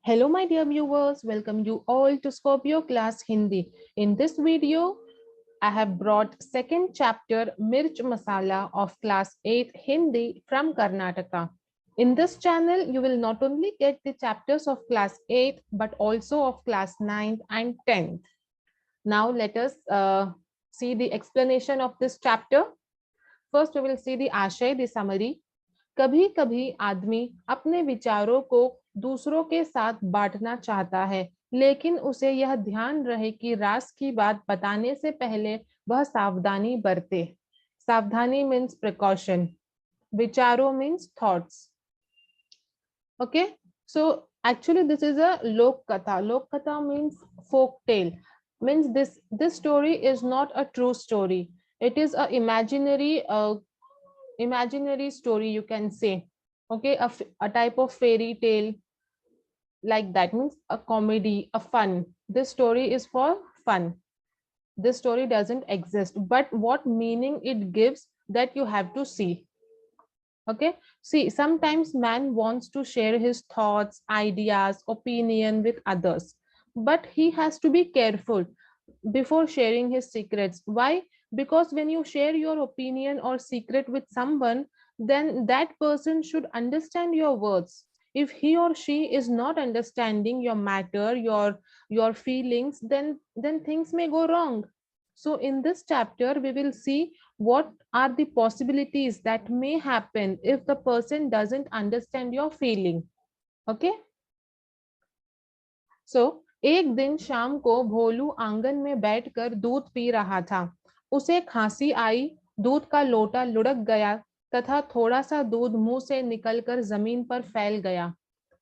Hello, my dear viewers. Welcome you all to Scorpio class Hindi. In this video, I have brought second chapter Mirch Masala of class 8 Hindi from Karnataka. In this channel, you will not only get the chapters of class 8 but also of class 9th and 10th. Now let us see the explanation of this chapter. First, we will see the आशय, the summary. कभी कभी आदमी अपने विचारों को दूसरों के साथ बांटना चाहता है, लेकिन उसे यह ध्यान रहे कि राज की बात बताने से पहले वह सावधानी बरते. सावधानी मीन्स प्रिकॉशन. विचारों means thoughts. Okay, so actually this is a lok katha. Lok katha means folk tale. Means this story is not a true story. It is a imaginary story, you can say. Okay, a type of fairy tale, like that, means a comedy, a fun. This story is for fun. This story doesn't exist, but what meaning it gives, that you have to see. Okay, see, sometimes man wants to share his thoughts, ideas, opinion with others, but he has to be careful before sharing his secrets. Why? Because when you share your opinion or secret with someone, then that person should understand your words. If he or she is not understanding your matter, your feelings, then things may go wrong. So in this chapter, we will see what are the possibilities that may happen if the person doesn't understand your feeling. Okay, so एक दिन शाम को भोलू आंगन में बैठकर दूध P रहा था. उसे खांसी आई, दूध का लोटा लुढ़क गया तथा थोड़ा सा दूध मुंह से निकलकर जमीन पर फैल गया.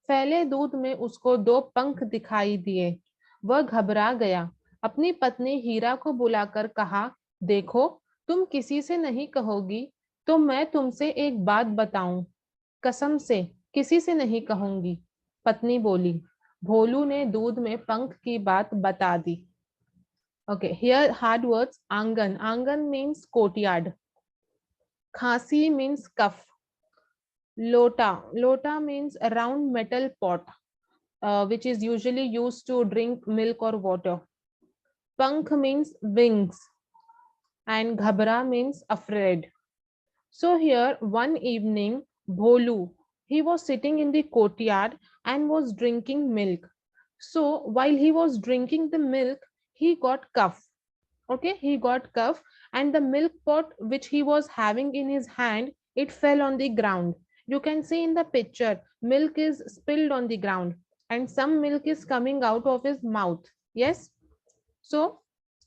फैले दूध में उसको दो पंख दिखाई दिए. वह घबरा गया. अपनी पत्नी हीरा को बुलाकर कहा, देखो, तुम किसी से नहीं कहोगी तो मैं तुमसे एक बात बताऊं. कसम से किसी से नहीं कहूंगी, पत्नी बोली. भोलू ने दूध में पंख की बात बता दी. Okay, here hard words. Angan. Angan means courtyard. Khasi means cuff. Lota. Lota means a round metal pot, which is usually used to drink milk or water. Pankh means wings. And ghabra means afraid. So here one evening, Bholu, he was sitting in the courtyard and was drinking milk. So while he was drinking the milk, he got cough. Okay, he got cough, and the milk pot which he was having in his hand, it fell on the ground. You can see in the picture, milk is spilled on the ground and some milk is coming out of his mouth. Yes, so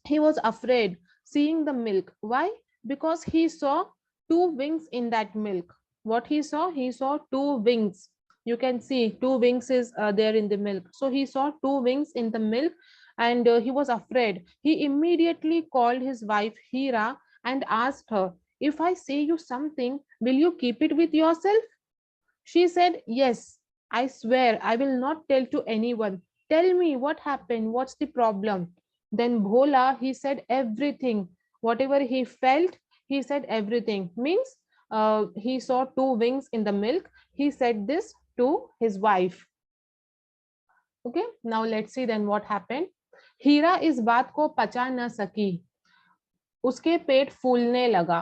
he was afraid seeing the milk. Why? Because he saw two wings in that milk. What he saw? He saw two wings. You can see two wings is there in the milk. So he saw two wings in the milk, and he was afraid. He immediately called his wife Hira and asked her, if I say you something, will you keep it with yourself? She said, yes, I swear I will not tell to anyone. Tell me what happened, what's the problem? Then Bhola, he said everything. Whatever he felt, he said everything. Means he saw two wings in the milk. He said this to his wife. Okay, now let's see then what happened. हीरा इस बात को पचा न सकी. उसके पेट फूलने लगा.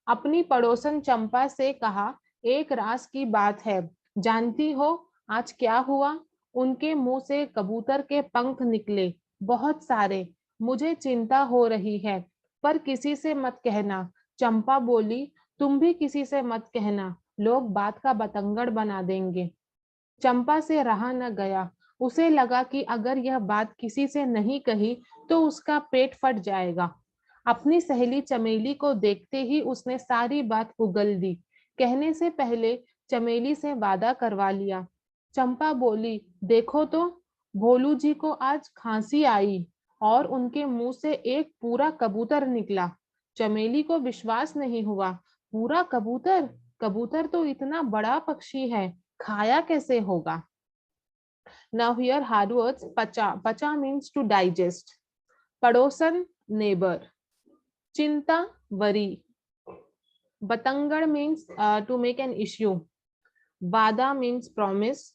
अपनी पड़ोसन चंपा से कहा, एक राज की बात है, जानती हो आज क्या हुआ? उनके मुंह से कबूतर के पंख निकले, बहुत सारे. मुझे चिंता हो रही है, पर किसी से मत कहना. चंपा बोली, तुम भी किसी से मत कहना, लोग बात का बतंगड़ बना देंगे. चंपा से रहा न गया. उसे लगा कि अगर यह बात किसी से नहीं कही तो उसका पेट फट जाएगा. अपनी सहेली चमेली को देखते ही उसने सारी बात उगल दी. कहने से पहले चमेली से वादा करवा लिया. चंपा बोली, देखो तो, भोलू जी को आज खांसी आई और उनके मुंह से एक पूरा कबूतर निकला. चमेली को विश्वास नहीं हुआ. पूरा कबूतर? कबूतर तो इतना बड़ा पक्षी है, खाया कैसे होगा? Now here hard words. Pacha. Pacha means to digest. Padosan, neighbor. Chinta, worry. Batangad means to make an issue. Vada means promise.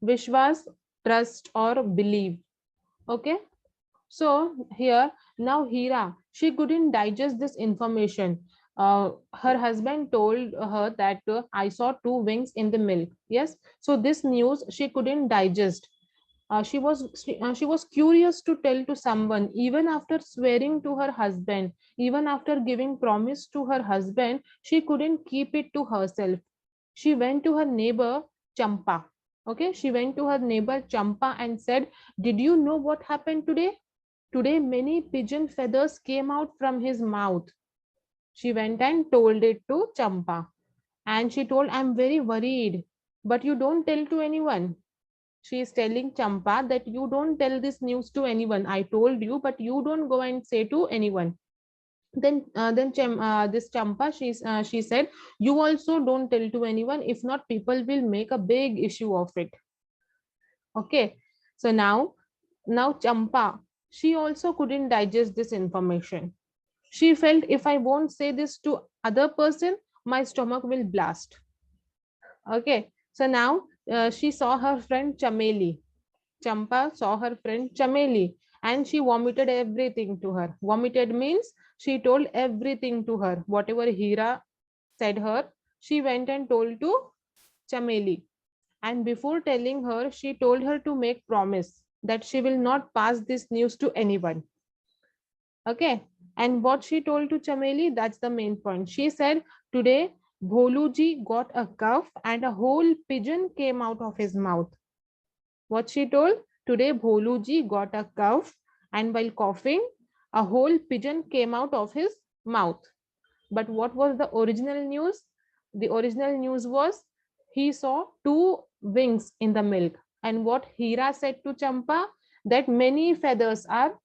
Vishwas, trust or believe. Okay. So here now Hira, she couldn't digest this information. Her husband told her that I saw two wings in the milk. Yes. So this news she couldn't digest. She was curious to tell to someone, even after swearing to her husband, even after giving promise to her husband, she couldn't keep it to herself. She went to her neighbor Champa. Okay, she went to her neighbor Champa and said, "Did you know what happened today? Today, many pigeon feathers came out from his mouth." She went and told it to Champa. And she told, "I'm very worried, but you don't tell to anyone." She is telling Champa that you don't tell this news to anyone. I told you, but you don't go and say to anyone. This Champa, she said, "You also don't tell to anyone. If not, people will make a big issue of it." Okay. So now Champa, she also couldn't digest this information. She felt, if I won't say this to other person, my stomach will blast. Okay. So now she saw her friend Chameli. Champa saw her friend Chameli and she vomited everything to her. Vomited means she told everything to her. Whatever Hira said her, she went and told to Chameli. And before telling her, she told her to make promise that she will not pass this news to anyone. Okay. And what she told to Chameli, that's the main point. She said, today Bholuji got a cough and a whole pigeon came out of his mouth. What she told? Today Bholuji got a cough and while coughing, a whole pigeon came out of his mouth. But what was the original news? The original news was he saw two wings in the milk. And what Hira said to Champa? That many feathers are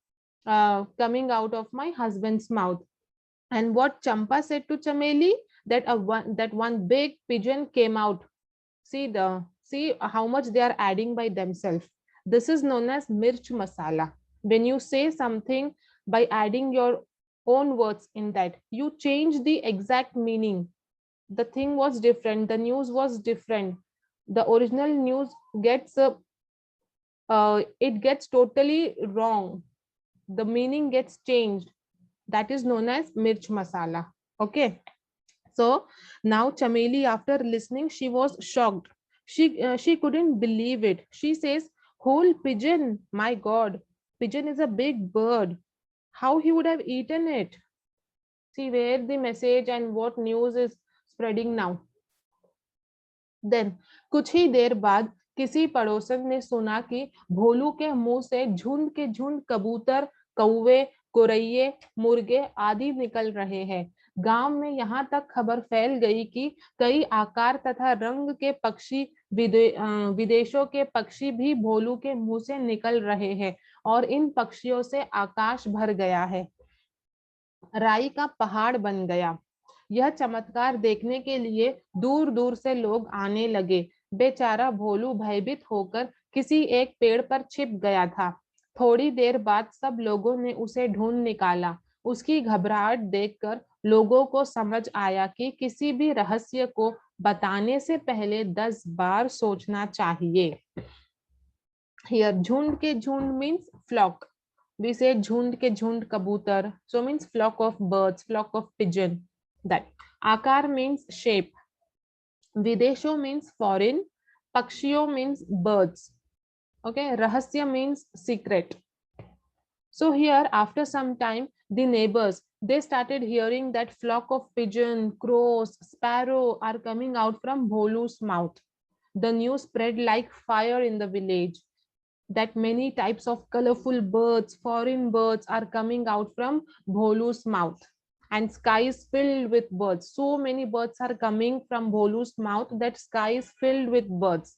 coming out of my husband's mouth. And what Champa said to Chameli? That one big pigeon came out. See how much they are adding by themselves. This is known as mirch masala. When you say something by adding your own words in that, you change the exact meaning. The thing was different, the news was different, the original news gets it gets totally wrong, the meaning gets changed. That is known as mirch masala. Okay. So now Chameli, after listening, she was shocked. She couldn't believe it. She says, "Whole pigeon! My God, pigeon is a big bird. How he would have eaten it?" See where the message and what news is spreading now. Then कुछ ही देर बाद किसी पड़ोसन ने सुना कि भोलू के मुंह से झुंड कबूतर, कौवे, गोरैये, मुर्गे आदि निकल रहे हैं। गांव में यहाँ तक खबर फैल गई कि कई आकार तथा रंग के पक्षी, विदेशों के पक्षी भी भोलू के मुंह से निकल रहे हैं और इन पक्षियों से आकाश भर गया है, राई का पहाड़ बन गया। यह चमत्कार देखने के लिए दूर दूर से लोग आने लगे। बेचारा भोलू भयभीत होकर किसी एक पेड़ पर छिप गया था। थोड़ी देर बाद सब लोगों ने उसे ढूंढ निकाला। उसकी घबराहट देखकर लोगों को समझ आया कि किसी भी रहस्य को बताने से पहले 10 बार सोचना चाहिए। Here झुंड के झुंड means flock. We say झुंड के झुंड कबूतर, so means flock of birds, flock of pigeon. That आकार means shape, विदेशो means foreign, पक्षियों means birds. Okay, rahasya means secret. So here after some time the neighbors, they started hearing that flock of pigeon, crows, sparrow are coming out from Bholu's mouth. The news spread like fire in the village that many types of colorful birds, foreign birds are coming out from Bholu's mouth. And sky is filled with birds. So many birds are coming from Bholu's mouth that sky is filled with birds.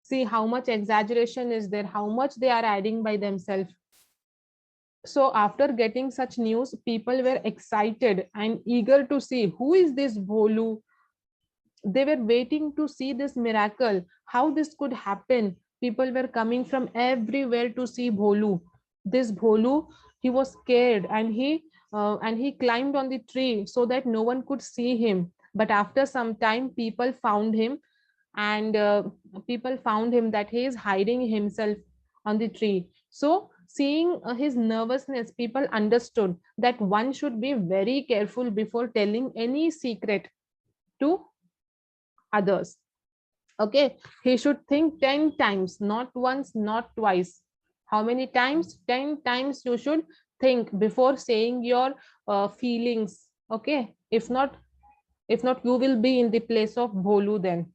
See how much exaggeration is there, how much they are adding by themselves. So after getting such news, people were excited and eager to see who is this Bholu. They were waiting to see this miracle, how this could happen. People were coming from everywhere to see Bholu. This Bholu, he was scared and he climbed on the tree so that no one could see him. But after some time, people found him and people found him that he is hiding himself on the tree. So seeing his nervousness, people understood that one should be very careful before telling any secret to others. Okay, he should think 10 times, not once, not twice. How many times? 10 times you should think before saying your feelings. Okay, if not you will be in the place of Bholu then.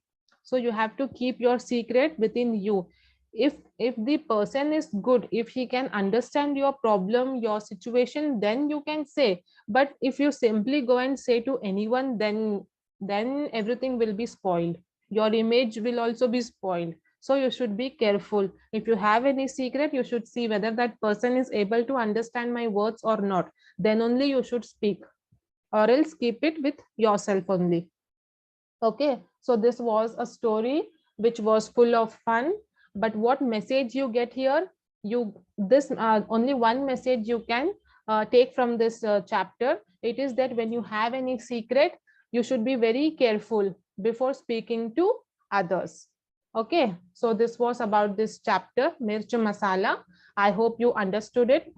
So you have to keep your secret within you. If the person is good, if he can understand your problem, your situation, then you can say. But if you simply go and say to anyone, then everything will be spoiled. Your image will also be spoiled. So you should be careful. If you have any secret, you should see whether that person is able to understand my words or not. Then only you should speak, or else keep it with yourself only. Okay, so this was a story which was full of fun. But what message you get here? You this only one message you can take from this chapter. It is that when you have any secret, you should be very careful before speaking to others. Okay, so this was about this chapter, Mirch Masala. I hope you understood it.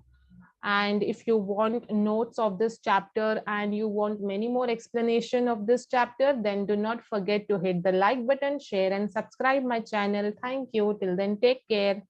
And if you want notes of this chapter and you want many more explanation of this chapter, then do not forget to hit the like button, share and subscribe my channel. Thank you. Till then, take care.